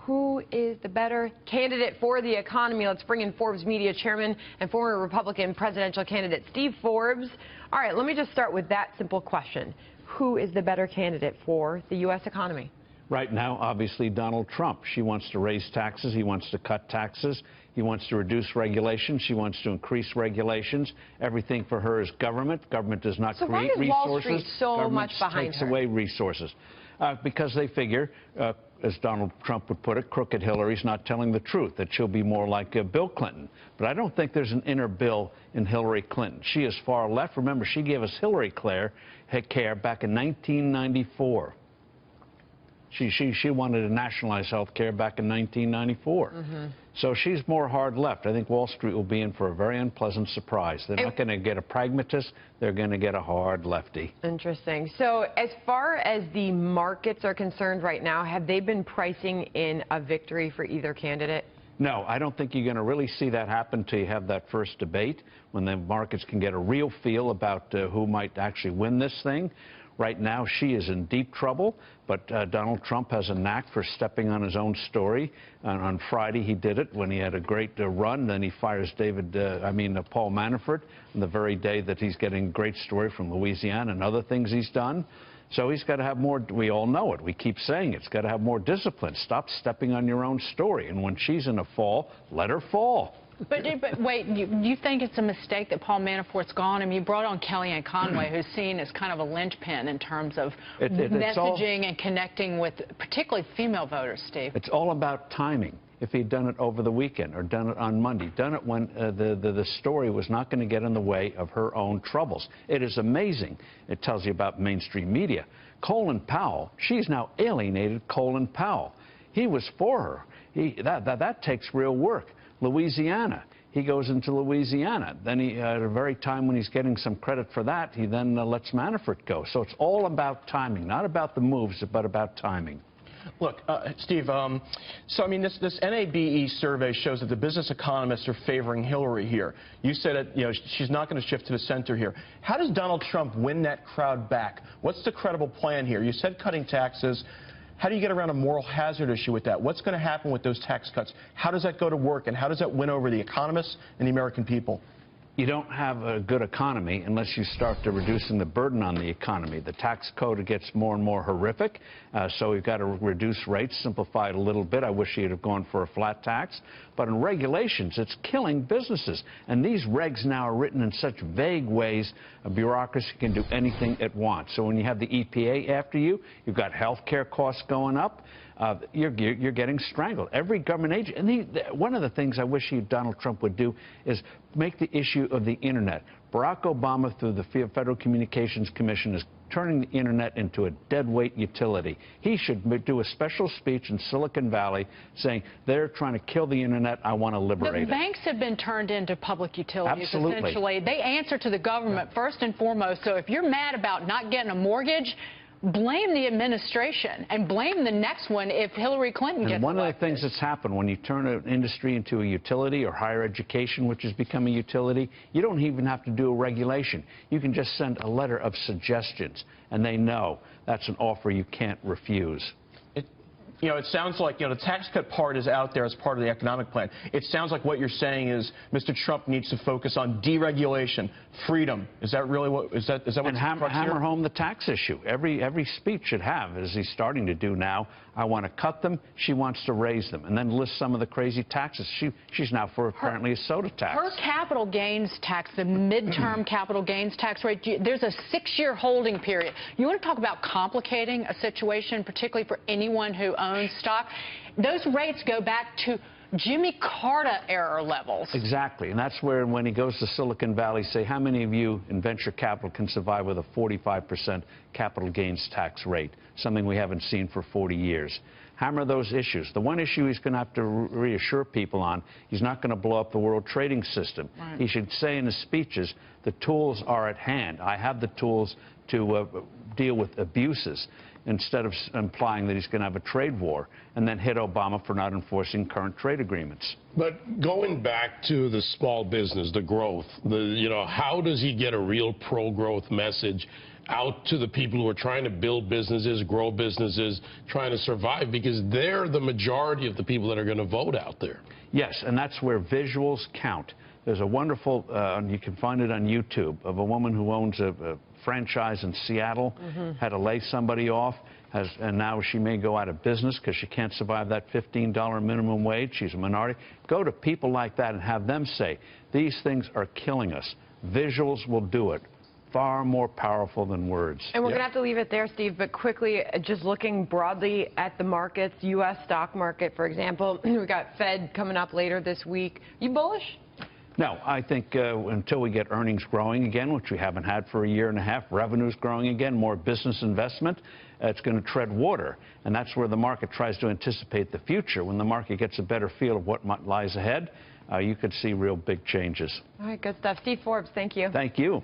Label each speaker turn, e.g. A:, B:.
A: Who is the better candidate for the economy? Let's bring in Forbes Media Chairman and former Republican presidential candidate Steve Forbes. All right, let me just start with that simple question. Who is the better candidate for the U.S. economy?
B: Right now, obviously, Donald Trump. She wants to raise taxes. He wants to cut taxes. He wants to reduce regulations. She wants to increase regulations. Everything for her is government. Government does not create resources.
A: So why is Wall Street so much behind her?
B: Takes away resources. Because they figure, as Donald Trump would put it, crooked Hillary's not telling the truth, that she'll be more like Bill Clinton. But I don't think there's an inner Bill in Hillary Clinton. She is far left. Remember, she gave us Hillary Care back in 1994. She wanted to nationalize health care back in 1994. So she's more hard left. I think Wall Street will be in for a very unpleasant surprise. They're not going to get a pragmatist. They're going to get a hard lefty.
A: Interesting. So as far as the markets are concerned right now, have they been pricing in a victory for either candidate?
B: No, I don't think you're going to really see that happen until you have that first debate, when the markets can get a real feel about who might actually win this thing. Right now, she is in deep trouble, but Donald Trump has a knack for stepping on his own story. On Friday, he did it when he had a great run. Then he fires Paul Manafort on the very day that he's getting a great story from Louisiana and other things he's done. So he's got to have more. We all know it. We keep saying it. It's got to have more discipline. Stop stepping on your own story. And when she's in a fall, let her fall.
C: But wait, you think it's a mistake that Paul Manafort's gone? I mean, you brought on Kellyanne Conway, who's seen as kind of a linchpin in terms of messaging and connecting with particularly female voters, Steve.
B: It's all about timing. If he'd done it over the weekend or done it on Monday, done it when the story was not going to get in the way of her own troubles. It is amazing. It tells you about mainstream media. Colin Powell, she's now alienated Colin Powell. He was for her. That takes real work. Louisiana. He goes into Louisiana. Then at a very time when he's getting some credit for that, he then lets Manafort go. So it's all about timing, not about the moves, but about timing.
D: Look, Steve, so I mean, this NABE survey shows that the business economists are favoring Hillary here. You said it, she's not going to shift to the center here. How does Donald Trump win that crowd back? What's the credible plan here? You said cutting taxes. How do you get around a moral hazard issue with that? What's going to happen with those tax cuts? How does that go to work, and how does that win over the economists and the American people?
B: You don't have a good economy unless you start to reducing the burden on the economy. The tax code gets more and more horrific, so we've got to reduce rates, simplify it a little bit. I wish you'd have gone for a flat tax. But in regulations, it's killing businesses. And these regs now are written in such vague ways, a bureaucracy can do anything it wants. So when you have the EPA after you, you've got health care costs going up. You're getting strangled. Every government agent, and one of the things I wish Donald Trump would do is make the issue of the Internet. Barack Obama, through the Federal Communications Commission, is turning the Internet into a deadweight utility. He should do a special speech in Silicon Valley saying, they're trying to kill the Internet, I want to liberate it.
C: The banks have been turned into public utilities,
B: Absolutely.
C: essentially. They answer to the government first and foremost. So if you're mad about not getting a mortgage, blame the administration and blame the next one if Hillary Clinton gets elected.
B: And one of the things that's happened when you turn an industry into a utility, or higher education, which has become a utility, you don't even have to do a regulation. You can just send a letter of suggestions, and they know that's an offer you can't refuse.
D: It sounds like, the tax cut part is out there as part of the economic plan. It sounds like what you're saying is Mr. Trump needs to focus on deregulation, freedom. Is that really what, is that what's
B: and hammer home the tax issue. Every speech should have, as he's starting to do now, I want to cut them, she wants to raise them, and then list some of the crazy taxes. She's now for apparently a soda tax.
C: Her capital gains tax, the midterm capital gains tax rate, there's a 6-year holding period. You want to talk about complicating a situation, particularly for anyone who owns stock? Those rates go back to Jimmy Carter era levels.
B: Exactly, and that's where, when he goes to Silicon Valley, say, how many of you in venture capital can survive with a 45% capital gains tax rate, something we haven't seen for 40 years. Hammer those issues. The one issue he's going to have to reassure people on, he's not going to blow up the world trading system. Right. He should say in his speeches, the tools are at hand. I have the tools to deal with abuses, instead of implying that he's going to have a trade war, and then hit Obama for not enforcing current trade agreements.
E: But going back to the small business, the growth, how does he get a real pro-growth message out to the people who are trying to build businesses, grow businesses, trying to survive, because they're the majority of the people that are going to vote out there.
B: Yes, and that's where visuals count. There's a wonderful, you can find it on YouTube, of a woman who owns a franchise in Seattle, had to lay somebody off, and now she may go out of business because she can't survive that $15 minimum wage. She's a minority. Go to people like that and have them say, these things are killing us. Visuals will do it. Far more powerful than words.
A: And we're going to have to leave it there, Steve, but quickly, just looking broadly at the markets, U.S. stock market, for example, we've got Fed coming up later this week. You bullish?
B: No, I think until we get earnings growing again, which we haven't had for a year and a half, revenues growing again, more business investment, it's going to tread water. And that's where the market tries to anticipate the future. When the market gets a better feel of what lies ahead, you could see real big changes.
A: All right, good stuff. Steve Forbes, thank you.
B: Thank you.